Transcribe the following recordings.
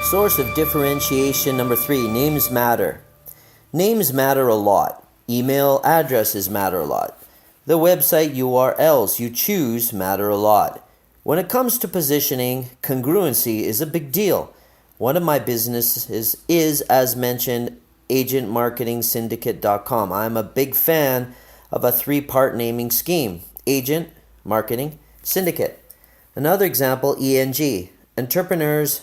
Source of differentiation number 3, names matter. Names matter a lot. Email addresses matter a lot. The website URLs you choose matter a lot. When it comes to positioning, congruency is a big deal. One of my businesses is, as mentioned, agentmarketingsyndicate.com. I'm a big fan of a 3-part naming scheme: agent, marketing, syndicate. Another example, ENG, Entrepreneurs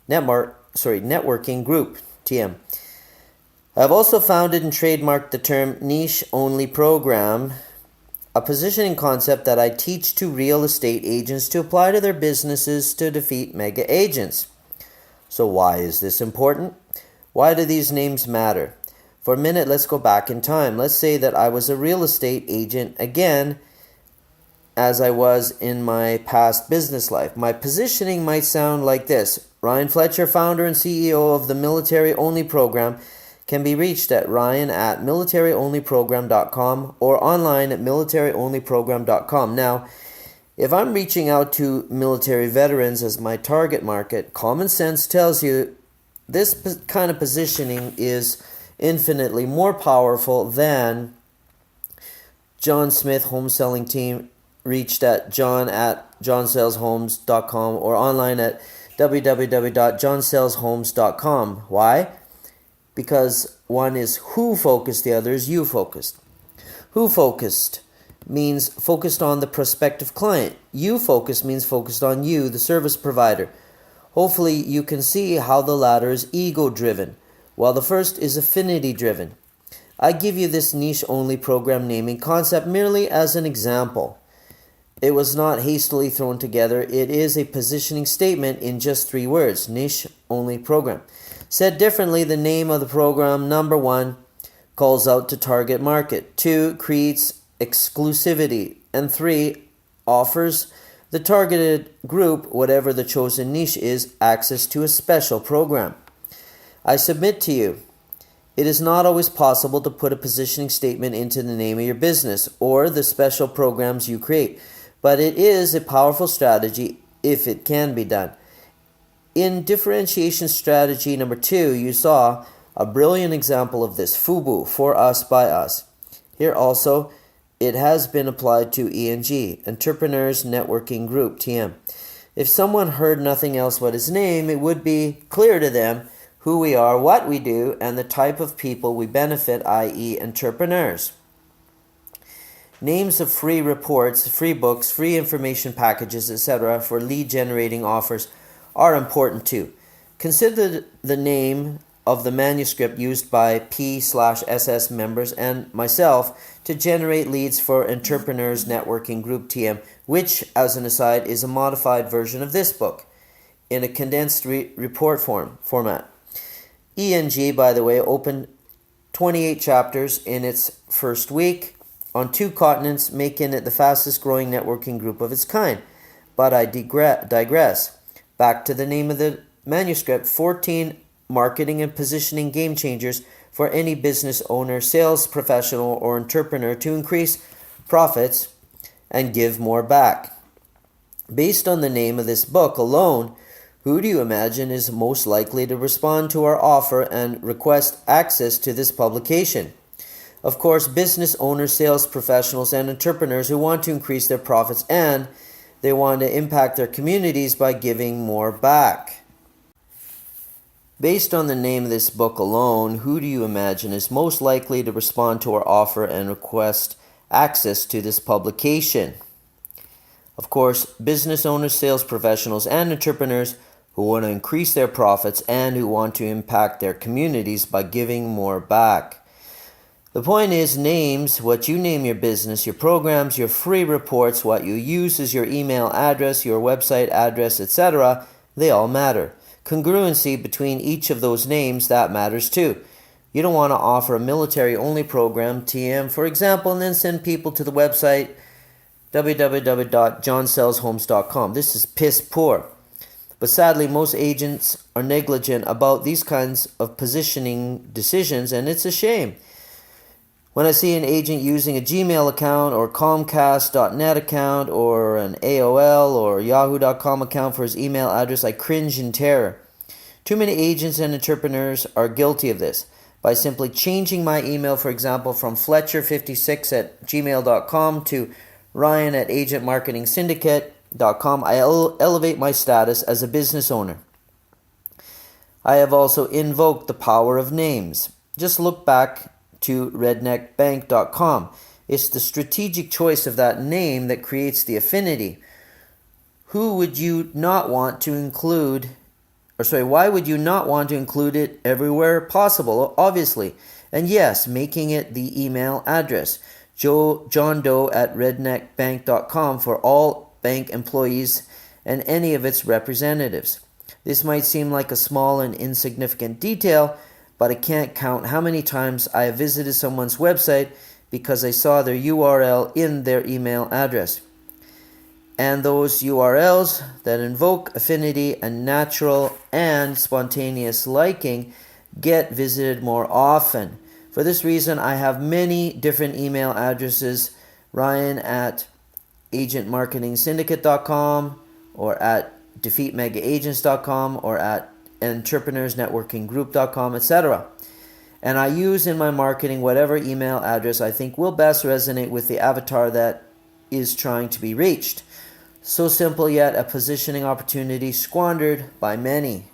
Networking Group, TM. I've also founded and trademarked the term niche-only program, a positioning concept that I teach to real estate agents to apply to their businesses to defeat mega agents. So why is this important? Why do these names matter? For a minute, let's go back in time. Let's say that I was a real estate agent again, as I was in my past business life. My positioning might sound like this. Ryan Fletcher, founder and CEO of the Military Only Program, can be reached at ryan@militaryonlyprogram.com or online at militaryonlyprogram.com. Now, if I'm reaching out to military veterans as my target market, common sense tells you this kind of positioning is infinitely more powerful than John Smith Home Selling Team reached at john@johnsellshomes.com or online at www.johnsellshomes.com. Why? Because one is who focused, the other is you focused. Who focused means focused on the prospective client. You focused means focused on you, the service provider. Hopefully you can see how the latter is ego-driven, while the first is affinity-driven. I give you this niche-only program naming concept merely as an example. It was not hastily thrown together. It is a positioning statement in just 3 words, niche-only program. Said differently, the name of the program, number 1, calls out to target market. 2, creates exclusivity. And 3, offers the targeted group, whatever the chosen niche is, access to a special program. I submit to you, it is not always possible to put a positioning statement into the name of your business or the special programs you create, but it is a powerful strategy if it can be done. In differentiation strategy number 2, you saw a brilliant example of this, FUBU, for us, by us. Here also, it has been applied to ENG, Entrepreneurs Networking Group, TM. If someone heard nothing else but his name, it would be clear to them who we are, what we do, and the type of people we benefit, i.e. entrepreneurs. Names of free reports, free books, free information packages, etc. for lead generating offers are important too. Consider the name of the manuscript used by P/SS members and myself to generate leads for Entrepreneurs Networking Group TM, which, as an aside, is a modified version of this book in a condensed report format. ENG, by the way, opened 28 chapters in its first week on 2 continents, making it the fastest growing networking group of its kind. But I digress. Back to the name of the manuscript, 14 marketing and positioning game changers for any business owner, sales professional, or entrepreneur to increase profits and give more back. Based on the name of this book alone, who do you imagine is most likely to respond to our offer and request access to this publication? Of course, business owners, sales professionals, and entrepreneurs who want to increase their profits and they want to impact their communities by giving more back. Based on the name of this book alone, who do you imagine is most likely to respond to our offer and request access to this publication? Of course, business owners, sales professionals, and entrepreneurs who want to increase their profits and who want to impact their communities by giving more back. The point is, names, what you name your business, your programs, your free reports, what you use as your email address, your website address, etc., they all matter. Congruency between each of those names, that matters too. You don't want to offer a military-only program, TM, for example, and then send people to the website www.johnsellshomes.com. This is piss poor. But sadly, most agents are negligent about these kinds of positioning decisions, and it's a shame. When I see an agent using a Gmail account or Comcast.net account or an AOL or Yahoo.com account for his email address, I cringe in terror. Too many agents and entrepreneurs are guilty of this. By simply changing my email, for example, from fletcher56@gmail.com to ryan@agentmarketingsyndicate.com, I elevate my status as a business owner. I have also invoked the power of names. Just look back to redneckbank.com. It's the strategic choice of that name that creates the affinity. Why would you not want to include it everywhere possible? Obviously. And yes, making it the email address. John Doe at redneckbank.com for all bank employees and any of its representatives. This might seem like a small and insignificant detail, but I can't count how many times I have visited someone's website because I saw their URL in their email address. And those URLs that invoke affinity and natural and spontaneous liking get visited more often. For this reason, I have many different email addresses: ryan@agentmarketingsyndicate.com or at defeatmegaagents.com or at entrepreneursnetworkinggroup.com, etc. And I use in my marketing whatever email address I think will best resonate with the avatar that is trying to be reached. So simple, yet a positioning opportunity squandered by many.